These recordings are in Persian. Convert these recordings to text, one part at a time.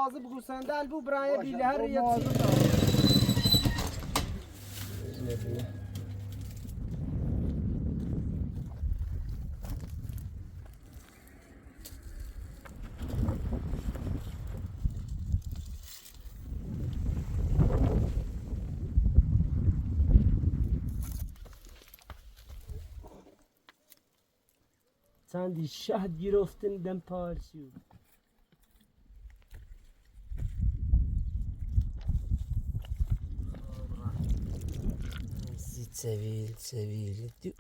مواظب خوسندل بو برای بیله هر یه چندی شهد گرفتن دم پارسیو سویل دو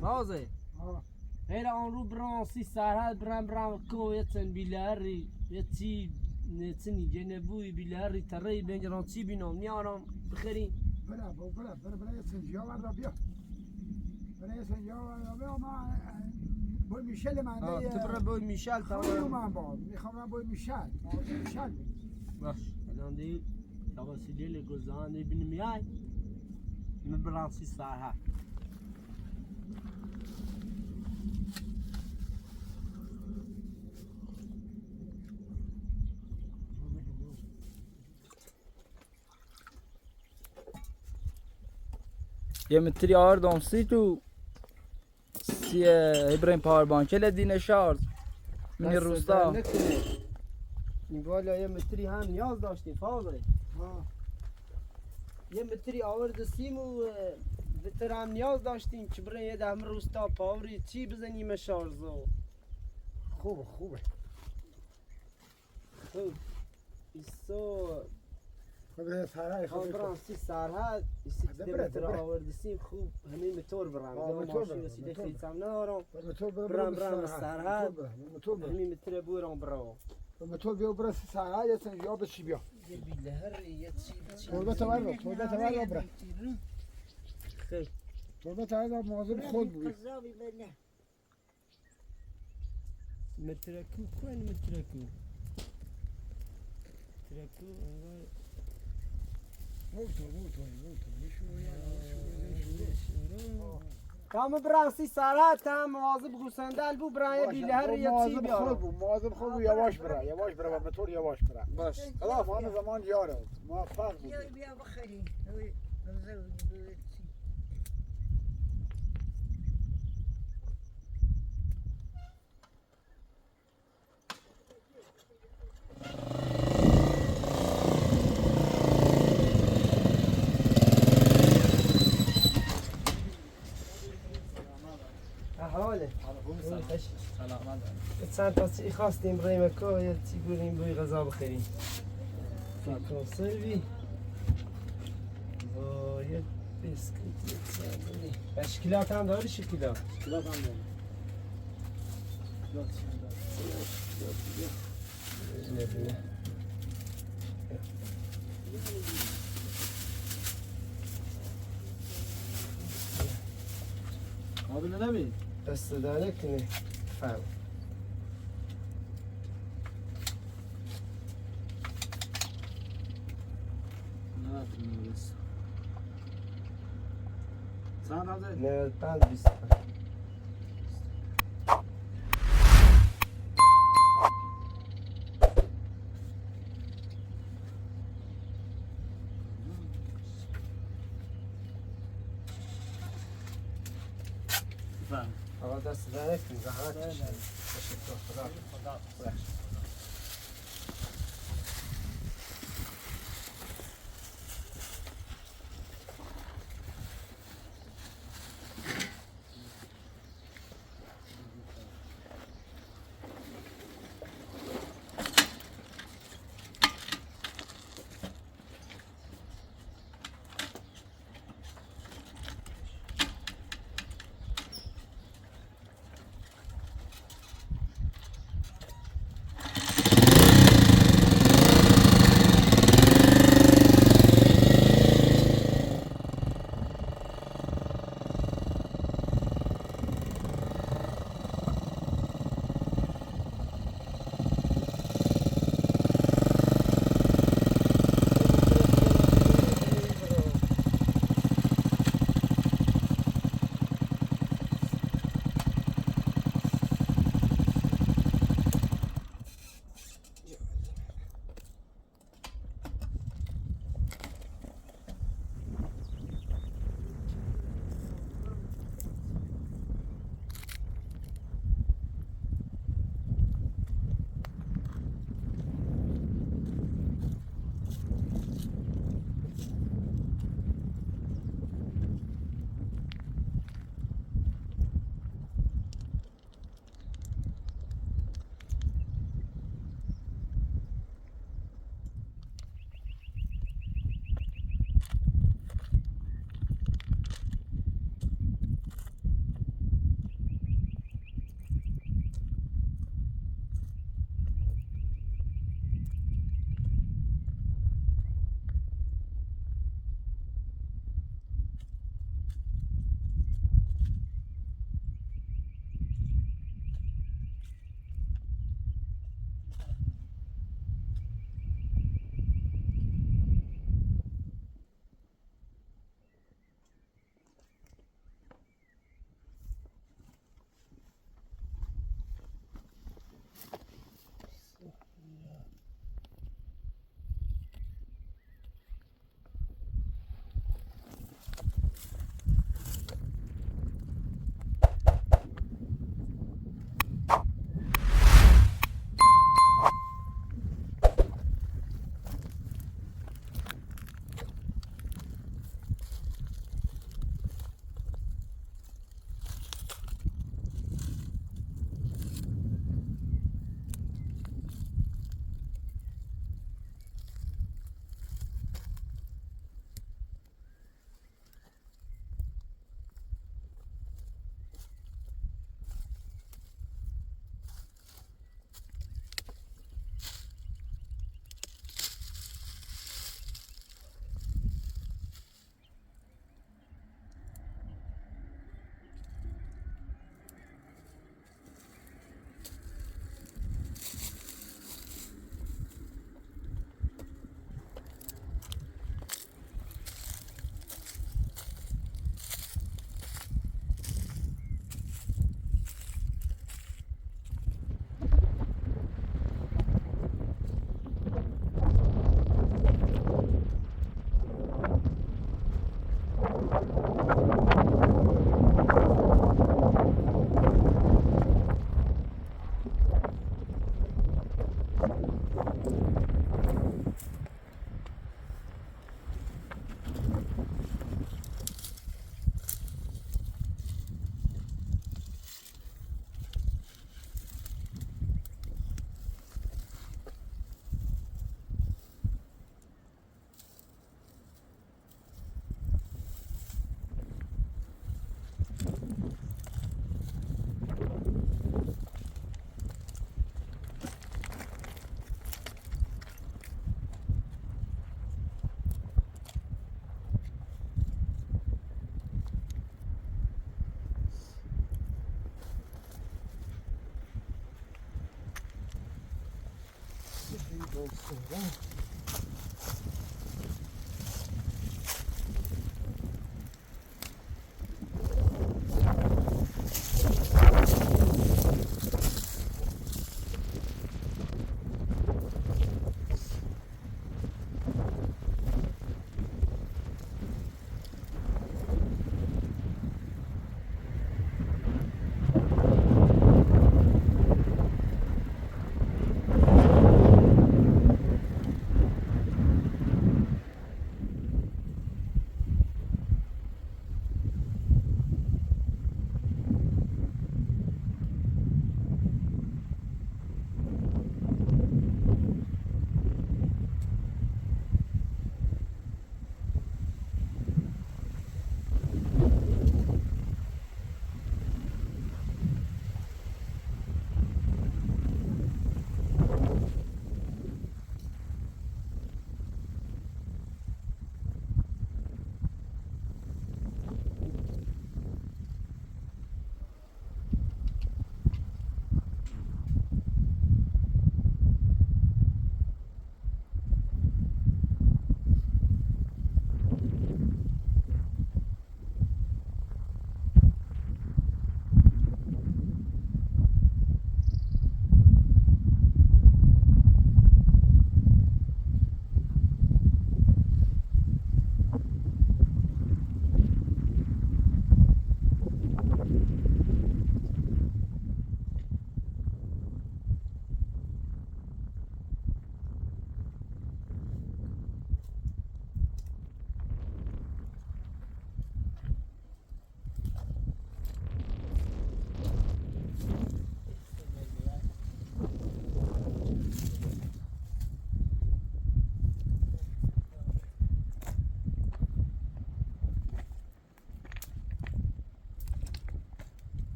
تازه غیر آن رو برانسی سرحد برام کویتن بیلاری یتی نتنی جنبوی بیلاری تری بنجران چی بینم نیارم بخری برا یه سنجیا وردا بیا برا یه سنجیا وردا بیا ما بوی میشل من تو برا بوی میشل تمام من با میخوام بوی میشل باش الان دی توسیله لگوزان دی بین میای مبرانسی سرحد یه متری آردم سی تو سی ابراهیم پاوربانک دینه شارژ من روستا این بالا یه متری هم نیاز داشتیم فاضل یه متری آورد سیم و وتر هم نیاز داشتیم که برای یه دهم روستا پاوری چی بزنیم شارژو خوبه خوب ایسو خب سرای خب برانسی سرحد ایسی که متر آورد سیم خوب همین متور برام ماشین رسیده خیلی هم ندارم برام سرحد همین متر بورم برام متور بیا برا سرای یه سنجیا به چی بیا یه بیلهر یه چی تربه تور برا خیلی تربه تور مواظب خود بود مترکو کن مترکو انگار موتور کام برانسی سرحد هم مواظب خوسندل بو برای بیلهر یه چی بیارم مواظب خود بود یواش برا و متور یواش برا باش خلاص ما زمان یاره موفق بود بیا بخری احواله چند تا چی خواستیم برای مکا یه چی بریم بوی غذا بخوریم کنسروی و یه بسکویت شکلات هم داری شکلات هم داره قابل نمی دست داره کنه فهم نه 5 آقا دست داره کنه زحمت کشید خدا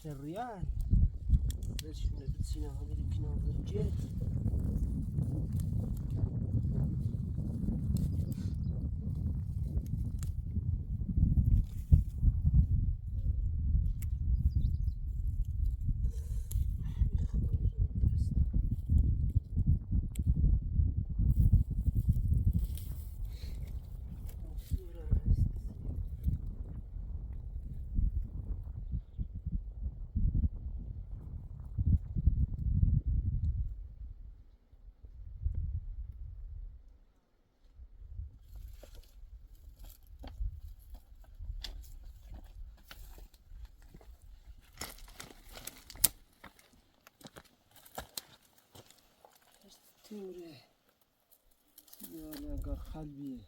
الريال ليش بتسينا هذه الكنار الجيت تمره يا لقر قلبي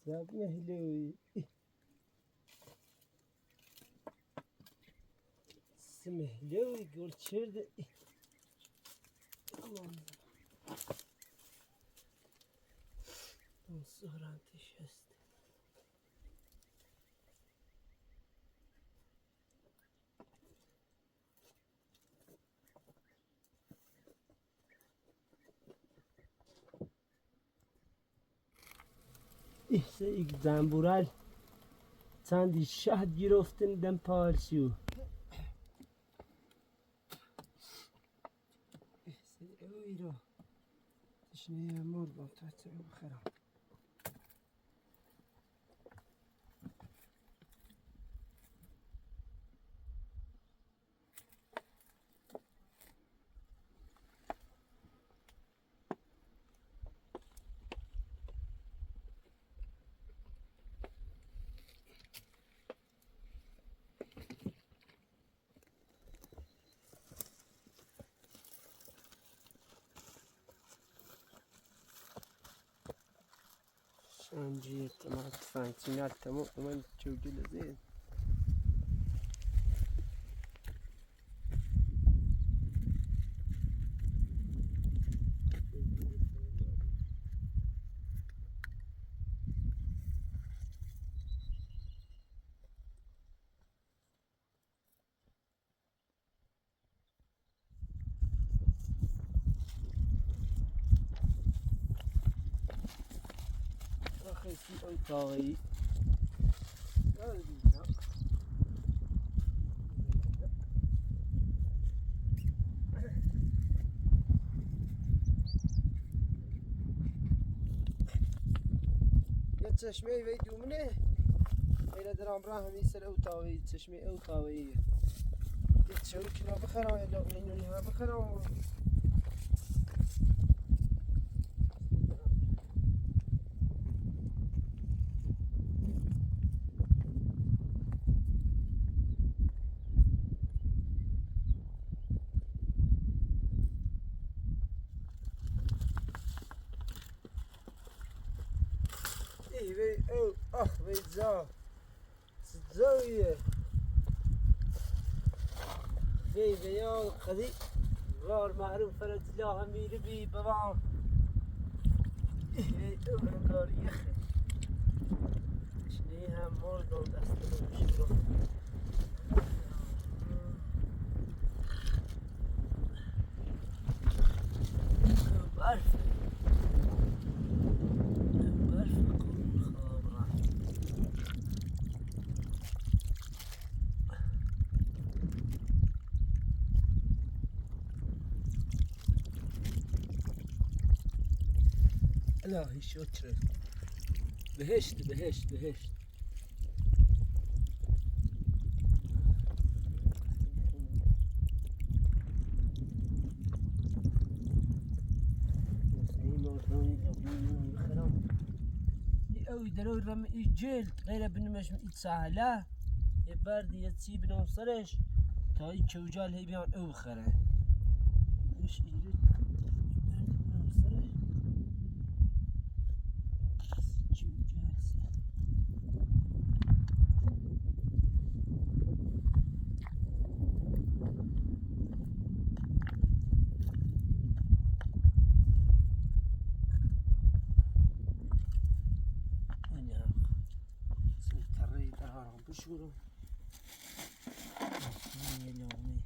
يا مهلوي سمهلوي قلت شرد صورتش هست. ایسه یک زنبورل چندی شهد گرفتن دم پارسیو. ایسه اوی رو تشنه مرد تا چه بخرم. شنجي طماط فانتينات تمام كمان تشوجي لزين. خیلی انتایی یه چشمه وی دومنه ایره درام راه همی سر اوتاوی چشمه اوتاوی یه چوری که بخرم یا اینونی ها بخرم وی او اخ وی زا زاویه وی یا خدی غار معروف فرد لا همیره بی بوام وی او انگار یخه شنی هم مردم دست بشورو برف الهی شکر بهشت بهشت بهشت اوی درو رم ای جلد غیر بنمش ای سهله یه بردی یه سی بنام سرش تا ای چوجال هی بیان او خره مش ایره بنام سرش چوجال سی بشورو يا لومي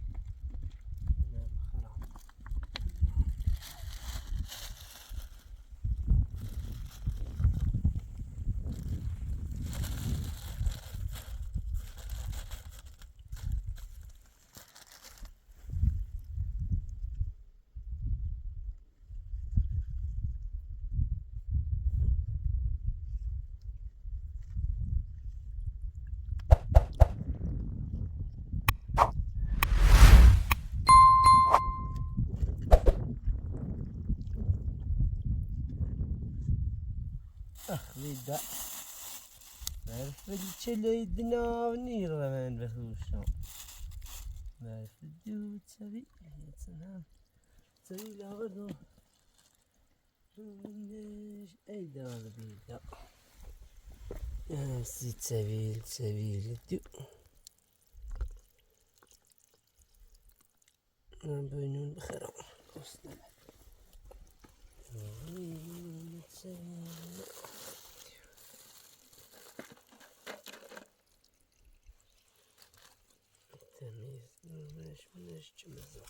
أخذ عرف الشلي دناوني رمان بخوشم عرف الدود سبي سنام سبي لغدو أي دار بيدا سيد سبيل الدو من بينون بخيرهم تمیز منش چه مزه.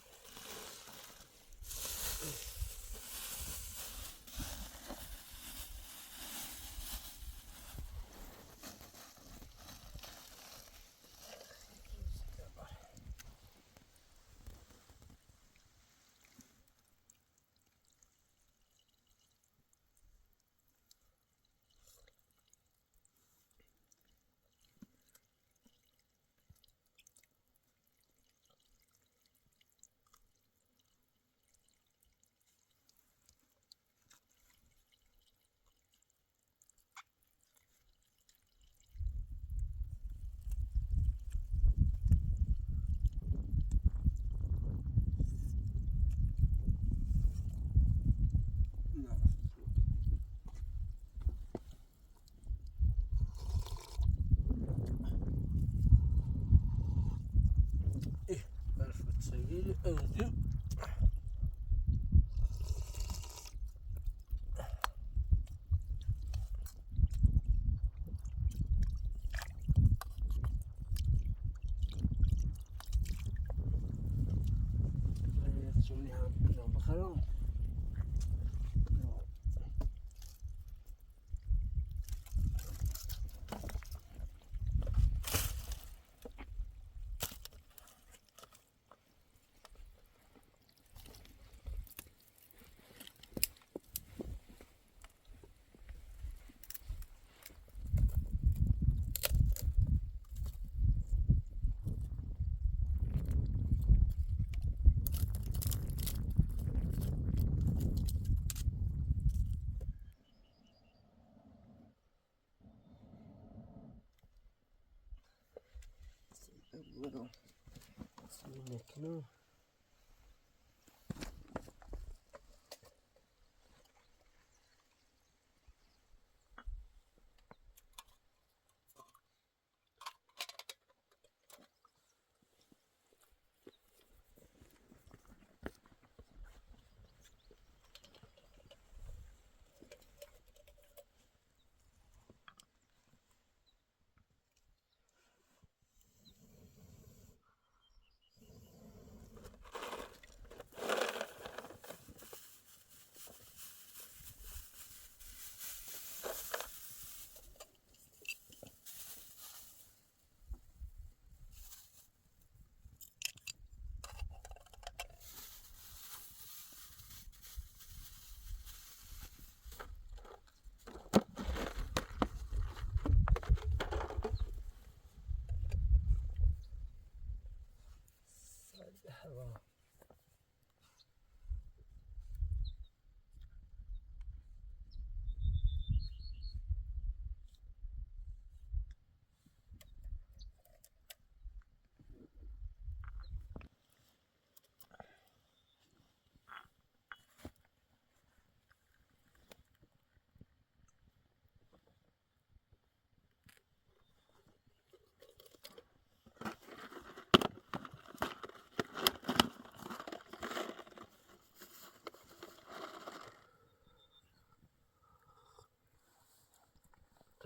Sevgili özüm. شوني هم كلام بخيرهم. Bueno, no.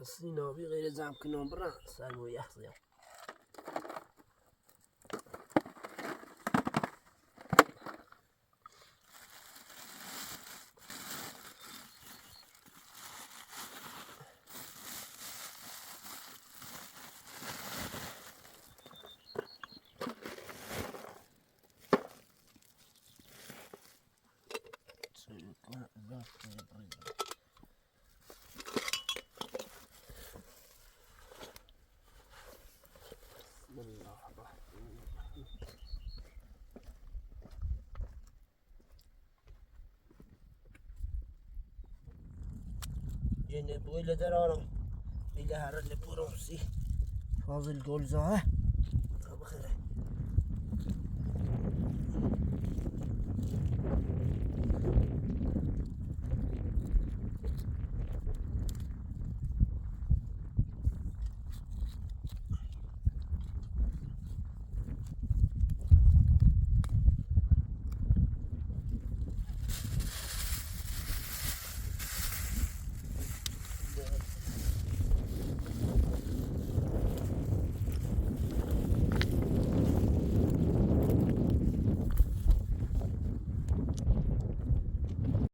قصينا بغير زعم كنا برا سالمو يحصل جنة بويلة درارم إلى هرر لبورمسي فاضل جولزا ها بخير